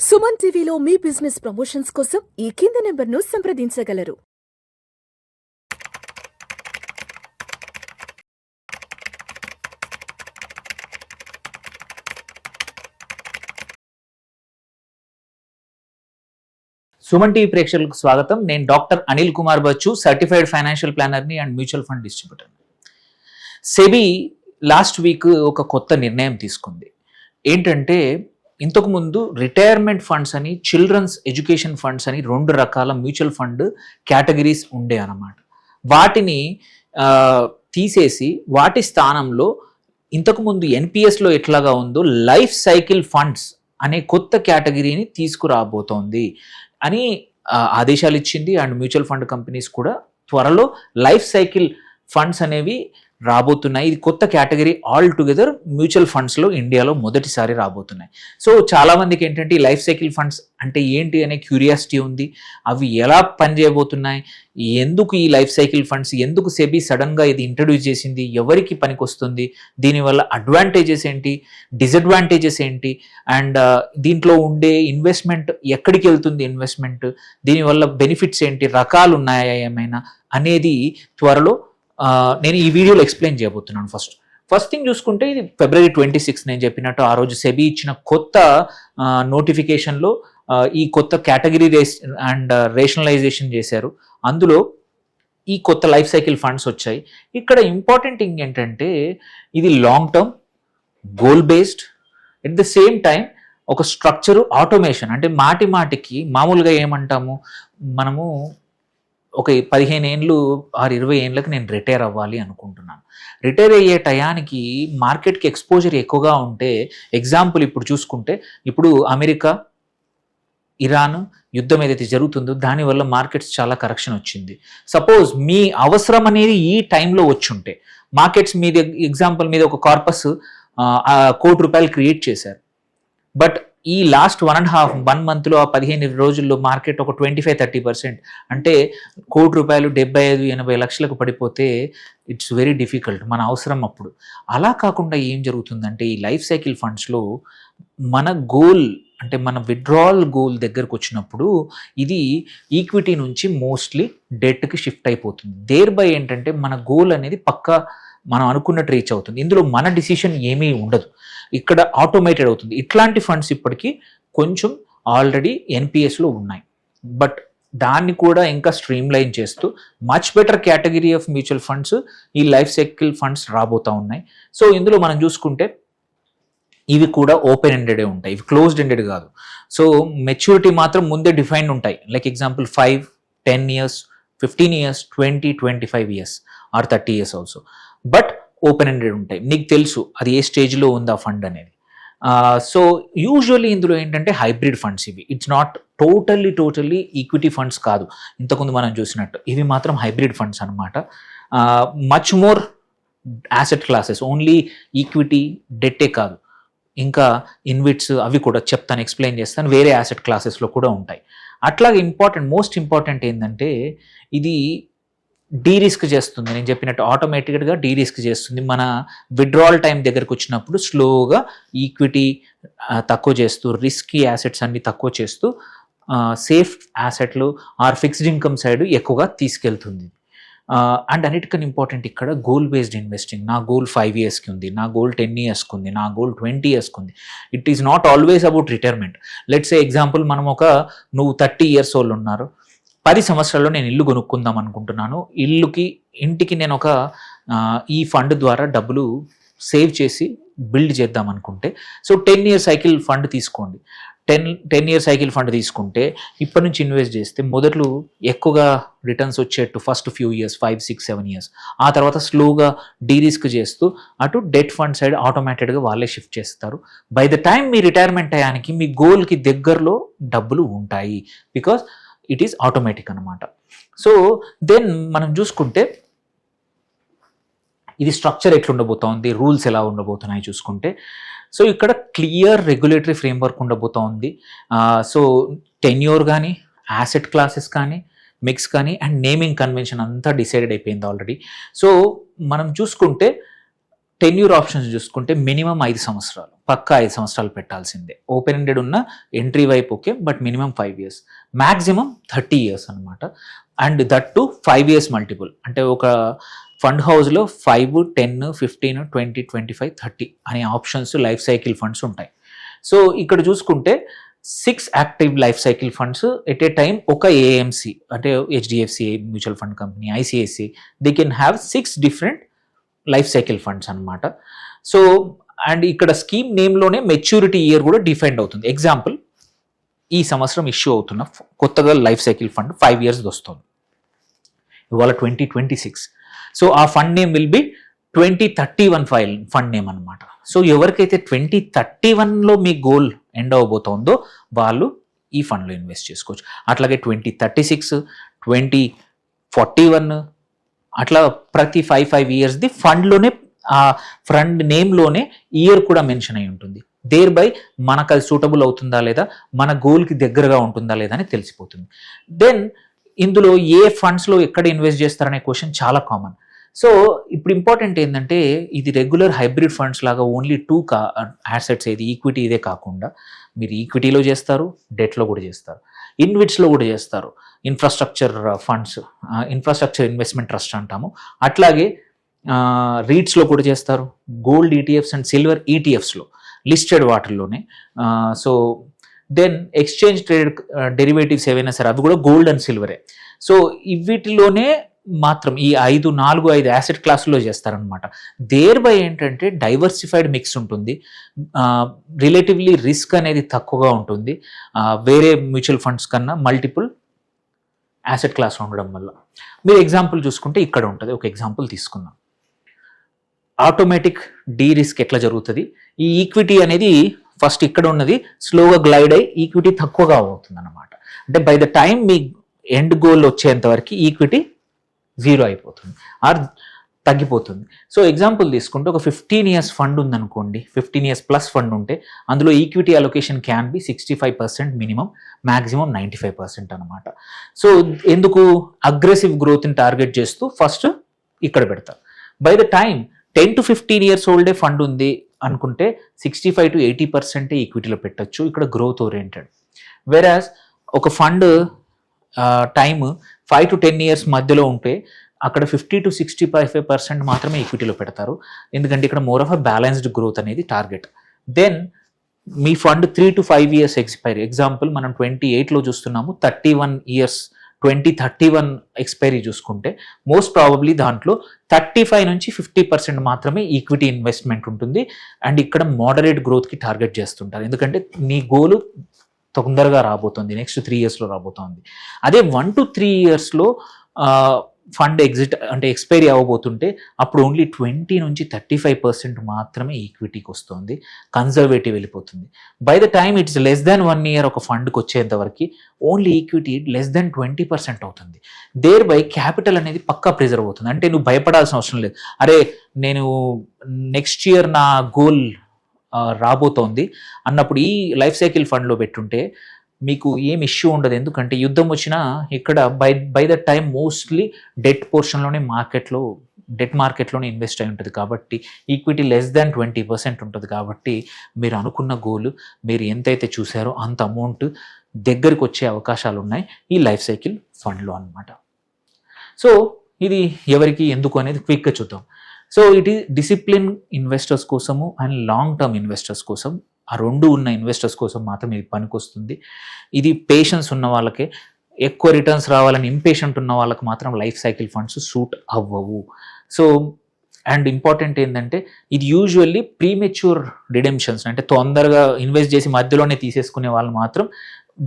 సుమన్ టీవీలో మీ business promotions కోసం ఈ కింది నెంబర్ను సంప్రదించగలరు. సుమన్ టీవీ ప్రేక్షకులకు స్వాగతం. నేను doctor Anil Kumar Bachchu, certified financial ప్లానర్ని and mutual fund distributor. SEBI last week ఒక కొత్త నిర్ణయం తీసుకుంది. ఏంటంటే ఇంతకుముందు రిటైర్మెంట్ ఫండ్స్ అని, చిల్డ్రన్స్ ఎడ్యుకేషన్ ఫండ్స్ అని 2 రకాల మ్యూచువల్ ఫండ్ కేటగిరీస్ ఉండే అన్నమాట. వాటిని తీసేసి వాటి స్థానంలో ఇంతకుముందు ఎన్పిఎస్లో ఎట్లాగా ఉందో లైఫ్ సైకిల్ ఫండ్స్ అనే కొత్త కేటగిరీని తీసుకురాబోతోంది అని ఆదేశాలు ఇచ్చింది. అండ్ మ్యూచువల్ ఫండ్ కంపెనీస్ కూడా త్వరలో లైఫ్ సైకిల్ ఫండ్స్ అనేవి రాబోతున్నాయి. ఇది కొత్త కేటగిరీ ఆల్ టుగెదర్ మ్యూచువల్ ఫండ్స్లో ఇండియాలో మొదటిసారి రాబోతున్నాయి. సో చాలామందికి ఏంటంటే ఈ లైఫ్ సైకిల్ ఫండ్స్ అంటే ఏంటి అనే క్యూరియాసిటీ ఉంది. అవి ఎలా పనిచేయబోతున్నాయి, ఎందుకు ఈ లైఫ్ సైకిల్ ఫండ్స్, ఎందుకు సెబీ సడన్గా ఇది ఇంట్రడ్యూస్ చేసింది, ఎవరికి పనికొస్తుంది, దీనివల్ల అడ్వాంటేజెస్ ఏంటి, డిసడ్వాంటేజెస్ ఏంటి, అండ్ దీంట్లో ఉండే ఇన్వెస్ట్మెంట్ ఎక్కడికి వెళ్తుంది, ఇన్వెస్ట్మెంట్ దీనివల్ల బెనిఫిట్స్ ఏంటి, రకాలు ఉన్నాయా ఏమైనా అనేది త్వరలో నేను ఈ వీడియోలో ఎక్స్ప్లెయిన్ చేయబోతున్నాను. ఫస్ట్ థింగ్ చూసుకుంటే ఇది February 26 నేను చెప్పినట్టు ఆ రోజు సెబీ ఇచ్చిన కొత్త నోటిఫికేషన్లో ఈ కొత్త కేటగిరీ అండ్ రేషనలైజేషన్ చేశారు. అందులో ఈ కొత్త లైఫ్ సైకిల్ ఫండ్స్ వచ్చాయి. ఇక్కడ ఇంపార్టెంట్ థింగ్ ఏంటంటే ఇది long term, goal based, at the same time ఒక స్ట్రక్చరు, ఆటోమేషన్. అంటే మాటికి మామూలుగా ఏమంటాము మనము ఒక 15 ఏళ్ళు ఆర్ 20 ఏళ్ళకి నేను రిటైర్ అవ్వాలి అనుకుంటున్నాను. రిటైర్ అయ్యే టయానికి మార్కెట్కి ఎక్స్పోజర్ ఎక్కువగా ఉంటే, ఎగ్జాంపుల్ ఇప్పుడు చూసుకుంటే ఇప్పుడు అమెరికా ఇరాన్ యుద్ధం ఏదైతే జరుగుతుందో దానివల్ల మార్కెట్స్ చాలా కరెక్షన్ వచ్చింది. సపోజ్ మీ అవసరం అనేది ఈ టైంలో వచ్చుంటే మార్కెట్స్ మీద ఎగ్జాంపుల్ మీద ఒక కార్పస్ ₹1,00,00,000 క్రియేట్ చేశారు. బట్ ఈ లాస్ట్ 1 మంత్లో ఆ 15 రోజుల్లో మార్కెట్ ఒక 25-30% అంటే ₹1,00,00,000 75-80 లక్షలకు పడిపోతే ఇట్స్ వెరీ డిఫికల్ట్ మన అవసరం అప్పుడు. అలా కాకుండా ఏం జరుగుతుందంటే ఈ లైఫ్ సైకిల్ ఫండ్స్లో మన గోల్ అంటే మన విత్డ్రావల్ గోల్ దగ్గరకు వచ్చినప్పుడు ఇది ఈక్విటీ నుంచి మోస్ట్లీ డెట్కి షిఫ్ట్ అయిపోతుంది. దేర్ బై ఏంటంటే మన గోల్ అనేది పక్కా మనం అనుకున్నట్టు రీచ్ అవుతుంది. ఇందులో మన డిసిషన్ ఏమీ ఉండదు, ఇక్కడ ఆటోమేటెడ్ అవుతుంది. ఇట్లాంటి ఫండ్స్ ఇప్పటికీ కొంచెం ఆల్రెడీ ఎన్పిఎస్లో ఉన్నాయి. బట్ దాన్ని కూడా ఇంకా స్ట్రీమ్లైన్ చేస్తూ much better category of mutual funds ఈ లైఫ్ సైకిల్ ఫండ్స్ రాబోతూ ఉన్నాయి. సో ఇందులో మనం చూసుకుంటే ఇవి కూడా ఓపెన్ ఎండెడే ఉంటాయి, ఇవి క్లోజ్డ్ ఎండెడ్ కాదు. సో మెచ్యూరిటీ మాత్రం ముందే డిఫైన్డ్ ఉంటాయి. Like example 5, 10 years, 15 years, 20, 25 years or 30 years also. But open ended ఉంటాయి. నీకు తెలుసు అది ఏ స్టేజ్లో ఉంది ఆ ఫండ్ అనేది. సో యూజువల్లీ ఇందులో ఏంటంటే హైబ్రిడ్ ఫండ్స్ ఇవి. It's not totally equity funds కాదు ఇంతకుముందు మనం చూసినట్టు. ఇవి మాత్రం హైబ్రిడ్ ఫండ్స్ అనమాట. Much more asset classes, only equity డెట్టే కాదు, ఇంకా ఇన్విట్స్ అవి కూడా చెప్తాను, ఎక్స్ప్లెయిన్ చేస్తాను. వేరే యాసెట్ క్లాసెస్లో కూడా ఉంటాయి. అట్లాగే మోస్ట్ ఇంపార్టెంట్ ఏంటంటే ఇది డీరిస్క్ చేస్తుంది. నేను చెప్పినట్టు ఆటోమేటిక్గా డీరిస్క్ చేస్తుంది. మన విత్డ్రావల్ టైం దగ్గరకు వచ్చినప్పుడు స్లోగా ఈక్విటీ తక్కువ చేస్తూ, రిస్కీ యాసెట్స్ అన్ని తక్కువ చేస్తూ సేఫ్ యాసెట్లు ఆర్ ఫిక్స్డ్ ఇన్కమ్ సైడ్ ఎక్కువగా తీసుకెళ్తుంది. అండ్ అన్నిటికన్నా ఇంపార్టెంట్ ఇక్కడ గోల్ బేస్డ్ ఇన్వెస్టింగ్. నా గోల్ 5 yearsకి ఉంది, నా గోల్ 10 yearsకి ఉంది, నా గోల్ 20 yearsకి ఉంది. It is not always about retirement. Let's say example మనం నువ్వు 30 years old ఉన్నారు, 10 సంవత్సరాల్లో నేను ఇల్లు కొనుక్కుందాం అనుకుంటున్నాను. ఇంటికి నేను ఈ ఫండ్ ద్వారా డబ్బులు సేవ్ చేసి బిల్డ్ చేద్దాం అనుకుంటే, సో 10 year సైకిల్ ఫండ్ తీసుకోండి. 10 year సైకిల్ ఫండ్ తీసుకుంటే ఇప్పటి నుంచి ఇన్వెస్ట్ చేస్తే మొదట్లో ఎక్కువగా returns వచ్చేట్టు first few years 5, 6, 7 years. ఆ తర్వాత స్లోగా డీరిస్క్ చేస్తూ అటు డెట్ ఫండ్ సైడ్ ఆటోమేటెడ్గా వాళ్ళే షిఫ్ట్ చేస్తారు. బై ద టైం మీ రిటైర్మెంట్ అయ్యానికి మీ గోల్కి దగ్గరలో డబ్బులు ఉంటాయి, బికాస్ ఇట్ ఈస్ ఆటోమేటిక్ అనమాట. సో దెన్ మనం చూసుకుంటే ఇది స్ట్రక్చర్ ఎట్లా ఉండబోతోంది, రూల్స్ ఎలా ఉండబోతున్నాయి చూసుకుంటే, సో ఇక్కడ క్లియర్ రెగ్యులేటరీ ఫ్రేమ్వర్క్ ఉండబోతోంది. సో టెన్యూర్ కానీ, యాసెట్ క్లాసెస్ కానీ, మిక్స్ కానీ, అండ్ నేమింగ్ కన్వెన్షన్ అంతా డిసైడెడ్ అయిపోయింది ఆల్రెడీ. సో మనం చూసుకుంటే టెన్యూర్ ఆప్షన్స్ చూసుకుంటే మినిమం 5 సంవత్సరాలు, పక్కా 5 సంవత్సరాలు పెట్టాల్సిందే. ఓపెన్ ఎండెడ్ ఉన్న ఎంట్రీ వైపు okay, but minimum 5 years, maximum 30 years అనమాట. And that to 5 years multiple. అంటే ఒక ఫండ్ హౌస్లో 5, 10, 15, 20, 25, 30 అనే ఆప్షన్స్ లైఫ్ సైకిల్ ఫండ్స్ ఉంటాయి. సో ఇక్కడ చూసుకుంటే 6 active life cycle funds at a time ఒక ఏఎంసి అంటే HDFC mutual fund company, ICICI, they can have 6 different life cycle funds అనమాట. సో అండ్ ఇక్కడ స్కీమ్ నేమ్లోనే మెచ్యూరిటీ ఇయర్ కూడా డిఫైన్డ్ అవుతుంది. Example, ఈ సంవత్సరం ఇష్యూ అవుతున్న కొత్తగా లైఫ్ సైకిల్ ఫండ్ 5 years వస్తుంది, ఇవాళ 2026. సో ఆ fund name will be 2031 fund name అనమాట. సో ఎవరికైతే 2031లో మీ గోల్ ఎండ్ అవబోతుందో వాళ్ళు ఈ ఫండ్లో ఇన్వెస్ట్ చేసుకోవచ్చు. అట్లాగే 2036, 2041 అట్లా ప్రతి 5 yearsది ఫండ్లోనే ఆ ఫండ్ నేమ్లోనే ఇయర్ కూడా మెన్షన్ అయి ఉంటుంది. దేర్ బై మనకు అది సూటబుల్ అవుతుందా లేదా, మన గోల్కి దగ్గరగా ఉంటుందా లేదా అని తెలిసిపోతుంది. దెన్ ఇందులో ఏ ఫండ్స్లో ఎక్కడ ఇన్వెస్ట్ చేస్తారనే క్వశ్చన్ చాలా కామన్. సో ఇప్పుడు ఇంపార్టెంట్ ఏంటంటే ఇది రెగ్యులర్ హైబ్రిడ్ ఫండ్స్ లాగా ఓన్లీ 2 యాసెట్స్, ఏది ఈక్విటీ ఇదే కాకుండా మీరు ఈక్విటీలో చేస్తారు, డెట్లో కూడా చేస్తారు, ఇన్విట్స్లో కూడా చేస్తారు, infrastructure funds, infrastructure investment trust అంటాము, అట్లాగే రీట్స్లో కూడా చేస్తారు, గోల్డ్ ఈటీఎఫ్స్ అండ్ సిల్వర్ ఈటీఎఫ్స్లో లిస్టెడ్ వాటిల్లోనే. So then exchange traded derivatives ఏవైనా సరే అవి కూడా గోల్డ్ అండ్ సిల్వరే. సో వీటిలోనే మాత్రం ఈ 4-5 యాసెట్ క్లాసుల్లో చేస్తారనమాట. దేర్ బై ఏంటంటే డైవర్సిఫైడ్ మిక్స్ ఉంటుంది, రిలేటివ్లీ రిస్క్ అనేది తక్కువగా ఉంటుంది వేరే మ్యూచువల్ ఫండ్స్ కన్నా మల్టిపుల్ యాసెట్ క్లాస్ ఉండడం వల్ల. మీరు ఎగ్జాంపుల్ చూసుకుంటే ఇక్కడ ఉంటుంది, ఒక ఎగ్జాంపుల్ తీసుకుందాం. ఆటోమేటిక్ డీ రిస్క్ ఎట్లా జరుగుతుంది, ఈ ఈక్విటీ అనేది ఫస్ట్ ఇక్కడ ఉన్నది స్లోగా గ్లైడ్ అయ్యి ఈక్విటీ తక్కువగా అవుతుంది అనమాట. అంటే by the time me end goal వచ్చేంత వరకు ఈక్విటీ 0 అయిపోతుంది ఆర్ తగ్గిపోతుంది. సో ఎగ్జాంపుల్ తీసుకుంటే ఒక 15 years ఫండ్ ఉందనుకోండి, 15 years ప్లస్ ఫండ్ ఉంటే అందులో equity allocation can be 65% minimum, maximum 95% అనమాట. సో ఎందుకు అగ్రెసివ్ గ్రోత్ని టార్గెట్ చేస్తూ ఫస్ట్ ఇక్కడ పెడతారు. By the time 10 to 15 years ఓల్డే ఫండ్ ఉంది అనుకుంటే 65 to 80% ఈక్విటీలో పెట్టచ్చు, ఇక్కడ గ్రోత్ ఓరియంటెడ్. వెరాజ్ ఒక ఫండ్ టైమ్ 5 to 10 years మధ్యలో ఉంటే అక్కడ 50 to 65% మాత్రమే ఈక్విటీలో పెడతారు, ఎందుకంటే ఇక్కడ more of a balanced growth అనేది టార్గెట్. దెన్ మీ fund 3 to 5 years expiry, example మనం 28లో చూస్తున్నాము, 31 years 2031 ఎక్స్పైరీ చూసుకుంటే మోస్ట్ ప్రాబబ్లీ దాంట్లో 35 నుంచి 50% మాత్రమే ఈక్విటీ ఇన్వెస్ట్మెంట్ ఉంటుంది. అండ్ ఇక్కడ మోడరేట్ గ్రోత్కి టార్గెట్ చేస్తుంటారు, ఎందుకంటే నీ గోలు తొందరగా రాబోతుంది, నెక్స్ట్ 3 yearsలో రాబోతుంది. అదే 1 to 3 yearsలో ఫండ్ ఎగ్జిట్ అంటే ఎక్స్పైరీ అవ్వబోతుంటే అప్పుడు ఓన్లీ 20 నుంచి 35% మాత్రమే ఈక్విటీకి వస్తుంది, కన్జర్వేటివ్ వెళ్ళిపోతుంది. By the time it's less than 1 year ఒక ఫండ్కి వచ్చేంత వరకు ఓన్లీ ఈక్విటీ లెస్ దాన్ 20% అవుతుంది. దేర్ బై క్యాపిటల్ అనేది పక్కా ప్రిజర్వ్ అవుతుంది. అంటే నువ్వు భయపడాల్సిన అవసరం లేదు, అరే నేను నెక్స్ట్ ఇయర్ నా గోల్ రాబోతోంది అన్నప్పుడు ఈ లైఫ్ సైకిల్ ఫండ్లో పెట్టుంటే మీకు ఏం ఇష్యూ ఉండదు, ఎందుకంటే యుద్ధం వచ్చినా ఇక్కడ by the time mostly debt పోర్షన్లోనే డెట్ మార్కెట్లోనే ఇన్వెస్ట్ అయి ఉంటుంది కాబట్టి ఈక్విటీ లెస్ దాన్ 20% ఉంటుంది. కాబట్టి మీరు అనుకున్న గోల్ మీరు ఎంతైతే చూసారో అంత అమౌంట్ దగ్గరికి వచ్చే అవకాశాలు ఉన్నాయి ఈ లైఫ్ సైకిల్ ఫండ్లో అన్నమాట. సో ఇది ఎవరికి ఎందుకు అనేది క్విక్గా చూద్దాం. So it is discipline investors కోసము అండ్ లాంగ్ టర్మ్ ఇన్వెస్టర్స్ కోసం, ఆ రెండు ఉన్న ఇన్వెస్టర్స్ కోసం మాత్రం ఇది పనికొస్తుంది. ఇది పేషెన్స్ ఉన్న వాళ్ళకే, ఎక్కువ రిటర్న్స్ రావాలని ఇంపేషెంట్ ఉన్న వాళ్ళకి మాత్రం లైఫ్ సైకిల్ ఫండ్స్ సూట్ అవ్వవు. సో అండ్ ఇంపార్టెంట్ ఏంటంటే ఇది యూజువల్లీ ప్రీమెచ్యూర్ రిడెంప్షన్స్, అంటే తొందరగా ఇన్వెస్ట్ చేసి మధ్యలోనే తీసేసుకునే వాళ్ళు మాత్రం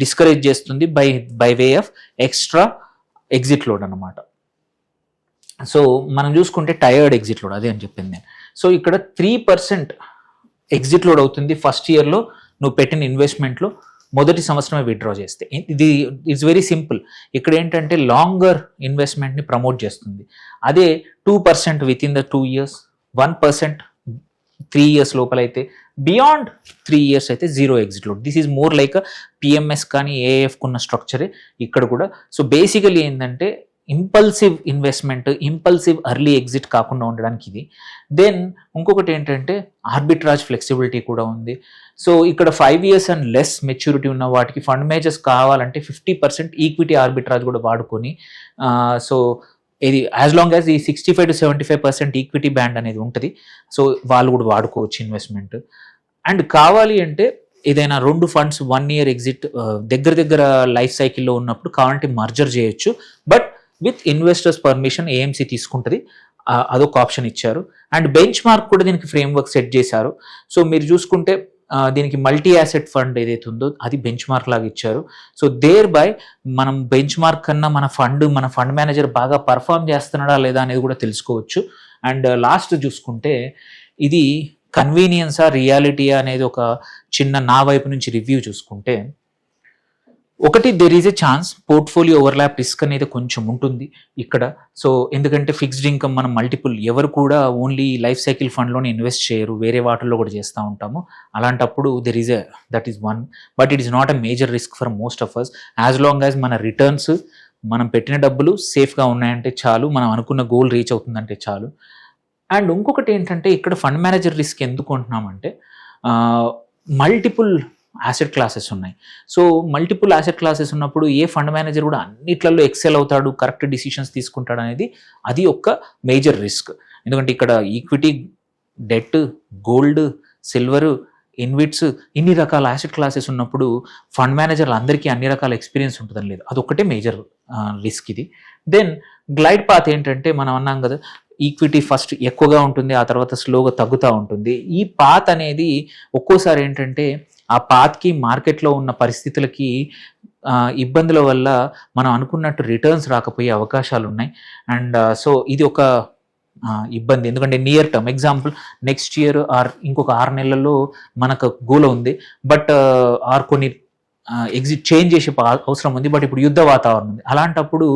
డిస్కరేజ్ చేస్తుంది by way of extra exit load అనమాట. సో మనం చూసుకుంటే టైర్డ్ ఎగ్జిట్ లోడ్, అదే అని చెప్పింది నేను. సో ఇక్కడ 3% ఎగ్జిట్ లోడ్ అవుతుంది ఫస్ట్ ఇయర్లో నువ్వు పెట్టిన ఇన్వెస్ట్మెంట్లో మొదటి సంవత్సరమే విత్డ్రా చేస్తే. ఇది ఇట్స్ వెరీ సింపుల్. ఇక్కడ ఏంటంటే లాంగర్ ఇన్వెస్ట్మెంట్ని ప్రమోట్ చేస్తుంది. అదే 2% with in the 2 years, 1% 3 years లోపలైతే, బియాండ్ 3 years అయితే 0 exit load. This is more like PMS కానీ ఏఎఫ్ కున్న స్ట్రక్చరే ఇక్కడ కూడా. సో బేసికలీ ఏంటంటే impulsive investment, impulsive early exit కాకుండా ఉండడానికి ఇది. దెన్ ఇంకొకటి ఏంటంటే ఆర్బిట్రాజ్ ఫ్లెక్సిబిలిటీ కూడా ఉంది. సో ఇక్కడ 5 years అండ్ లెస్ మెచ్యూరిటీ ఉన్న వాటికి ఫండ్ మేనేజర్స్ కావాలంటే 50% ఈక్విటీ ఆర్బిట్రాజ్ కూడా వాడుకొని సో ఇది యాజ్ లాంగ్ యాజ్ ఈ 65 to 75% ఈక్విటీ బ్యాండ్ అనేది ఉంటుంది. సో వాళ్ళు కూడా వాడుకోవచ్చు ఇన్వెస్ట్మెంట్. అండ్ కావాలి అంటే ఏదైనా 2 ఫండ్స్ 1 year ఎగ్జిట్ దగ్గర లైఫ్ సైకిల్లో ఉన్నప్పుడు కావాలంటే మర్జర్ చేయొచ్చు. But with investors permission AMC తీసుకుంటుంది. అదొక ఆప్షన్ ఇచ్చారు. అండ్ బెంచ్ మార్క్ కూడా దీనికి ఫ్రేమ్వర్క్ సెట్ చేశారు. సో మీరు చూసుకుంటే దీనికి మల్టీ యాసెట్ ఫండ్ ఏదైతే ఉందో అది బెంచ్ మార్క్ లాగా ఇచ్చారు. సో దేర్ బై మనం బెంచ్ మార్క్ కన్నా మన ఫండ్ మేనేజర్ బాగా పర్ఫామ్ చేస్తున్నాడా లేదా అనేది కూడా తెలుసుకోవచ్చు. అండ్ లాస్ట్ చూసుకుంటే ఇది కన్వీనియన్సా రియాలిటీయా అనేది ఒక చిన్న నా వైపు నుంచి రివ్యూ చూసుకుంటే, ఒకటి there is a chance portfolio overlap risk అనేది కొంచెం ఉంటుంది ఇక్కడ. సో ఎందుకంటే ఫిక్స్డ్ ఇన్కమ్ మనం మల్టిపుల్ ఎవరు కూడా ఓన్లీ లైఫ్ సైకిల్ ఫండ్లోనే ఇన్వెస్ట్ చేయరు, వేరే వాటిల్లో కూడా చేస్తూ ఉంటాము. అలాంటప్పుడు there is that is one. But it is not a major risk for most of us. As long as మన రిటర్న్స్, మనం పెట్టిన డబ్బులు సేఫ్గా ఉన్నాయంటే చాలు, మనం అనుకున్న గోల్ రీచ్ అవుతుందంటే చాలు. అండ్ ఇంకొకటి ఏంటంటే ఇక్కడ ఫండ్ మేనేజర్ రిస్క్ ఎందుకు అంటున్నామంటే మల్టిపుల్ యాసెట్ క్లాసెస్ ఉన్నాయి. సో మల్టిపుల్ యాసెట్ క్లాసెస్ ఉన్నప్పుడు ఏ ఫండ్ మేనేజర్ కూడా అన్నిట్లలో ఎక్సెల్ అవుతాడు, కరెక్ట్ డిసిషన్స్ తీసుకుంటాడు అనేది అది ఒక మేజర్ రిస్క్. ఎందుకంటే ఇక్కడ ఈక్విటీ, డెట్, గోల్డ్, సిల్వర్, ఇన్విట్స్ ఇన్ని రకాల యాసెట్ క్లాసెస్ ఉన్నప్పుడు ఫండ్ మేనేజర్లు అందరికీ అన్ని రకాల ఎక్స్పీరియన్స్ ఉంటుందని లేదు, అదొక్కటే మేజర్ రిస్క్ ఇది. దెన్ గ్లైడ్ పాత్ ఏంటంటే మనం అన్నాం కదా, ఈక్విటీ ఫస్ట్ ఎక్కువగా ఉంటుంది, ఆ తర్వాత స్లోగా తగ్గుతూ ఉంటుంది. ఈ పాత్ అనేది ఒక్కోసారి ఏంటంటే ఆ పాత్కి మార్కెట్లో ఉన్న పరిస్థితులకి ఇబ్బందుల వల్ల మనం అనుకున్నట్టు రిటర్న్స్ రాకపోయే అవకాశాలు ఉన్నాయి. అండ్ సో ఇది ఒక ఇబ్బంది. ఎందుకంటే near term example next year are ఇంకొక 6 నెలల్లో మనకు గోల్ ఉంది, బట్ ఆర్ కొన్ని ఎగ్జిట్ చేంజ్ చేసే అవసరం ఉంది, బట్ ఇప్పుడు యుద్ధ వాతావరణం ఉంది. అలాంటప్పుడు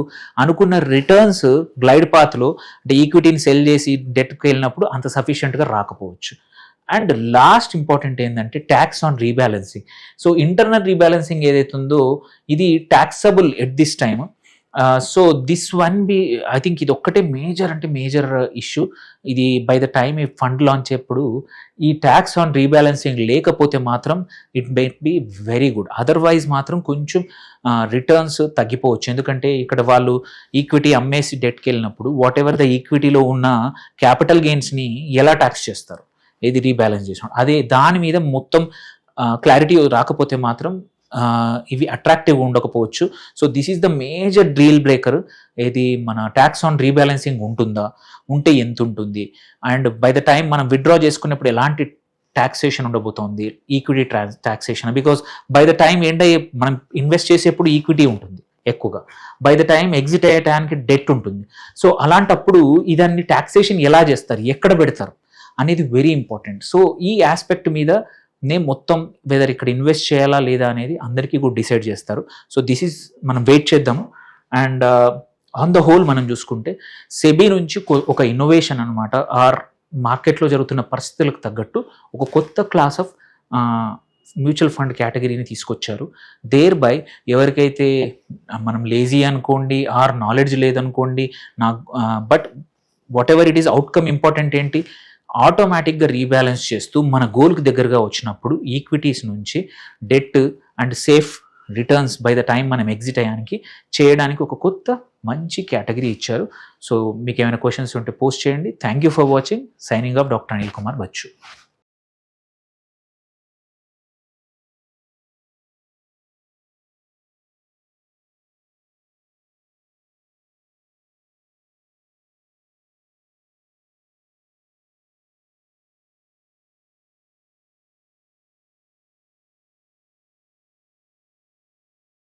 అనుకున్న రిటర్న్స్ గ్లైడ్ పాత్లో అంటే ఈక్విటీని సెల్ చేసి డెట్కి వెళ్ళినప్పుడు అంత సఫిషియెంట్గా రాకపోవచ్చు. అండ్ లాస్ట్ ఇంపార్టెంట్ ఏంటంటే tax on rebalancing. So internal rebalancing ఏదైతే ఉందో ఇది taxable at this time. So this one be I think ఇది ఒక్కటే మేజర్ ఇష్యూ. ఇది బై ద టైమ్ ఈ ఫండ్ లాంచ్ అప్పుడు ఈ ట్యాక్స్ ఆన్ రీబ్యాలెన్సింగ్ లేకపోతే మాత్రం it may be very good. Otherwise మాత్రం కొంచెం రిటర్న్స్ తగ్గిపోవచ్చు. ఎందుకంటే ఇక్కడ వాళ్ళు ఈక్విటీ అమ్మేసి డెట్కి వెళ్ళినప్పుడు వాట్ ఎవర్ ద ఈక్విటీలో ఉన్న క్యాపిటల్ గెయిన్స్ని ఎలా ట్యాక్స్ చేస్తారు, ఏది రీబ్యాలెన్స్ చేసాం, అదే దాని మీద మొత్తం క్లారిటీ రాకపోతే మాత్రం ఇవి అట్రాక్టివ్గా ఉండకపోవచ్చు. So this is the major deal breaker. ఏది మన ట్యాక్స్ ఆన్ రీబ్యాలెన్సింగ్ ఉంటుందా, ఉంటే ఎంత ఉంటుంది, అండ్ బై ద టైం మనం విత్డ్రా చేసుకున్నప్పుడు ఎలాంటి ట్యాక్సేషన్ ఉండబోతోంది, equity taxation. Because by the time మనం ఇన్వెస్ట్ చేసేప్పుడు ఈక్విటీ ఉంటుంది ఎక్కువగా, బై ద టైం ఎగ్జిట్ అయ్యే టైంకి డెట్ ఉంటుంది. సో అలాంటప్పుడు ఇదాన్ని ట్యాక్సేషన్ ఎలా చేస్తారు, ఎక్కడ పెడతారు అనేది వెరీ ఇంపార్టెంట్. సో ఈ ఆస్పెక్ట్ మీద మొత్తం వెదర్ ఇక్కడ ఇన్వెస్ట్ చేయాలా లేదా అనేది అందరికీ కూడా డిసైడ్ చేస్తారు. సో దిస్ ఈజ్ మనం వెయిట్ చేద్దాము. అండ్ ఆన్ ద హోల్ మనం చూసుకుంటే సెబీ నుంచి ఒక ఇన్నోవేషన్ అనమాట, ఆర్ మార్కెట్లో జరుగుతున్న పరిస్థితులకు తగ్గట్టు ఒక కొత్త క్లాస్ ఆఫ్ మ్యూచువల్ ఫండ్ కేటగిరీని తీసుకొచ్చారు. దేర్ బై ఎవరికైతే మనం లేజీ అనుకోండి ఆర్ నాలెడ్జ్ లేదనుకోండి, but what ever it is outcome important ఏంటి, ఆటోమేటిక్గా రీబ్యాలెన్స్ చేస్తూ మన గోల్కి దగ్గరగా వచ్చినప్పుడు ఈక్విటీస్ నుంచి debt and safe returns by the time మనం ఎగ్జిట్ అయ్యానికి చేయడానికి ఒక కొత్త మంచి కేటగిరీ ఇచ్చారు. సో మీకు ఏమైనా క్వశ్చన్స్ ఉంటే పోస్ట్ చేయండి. Thank you for watching. Signing off doctor Anil Kumar Bachu.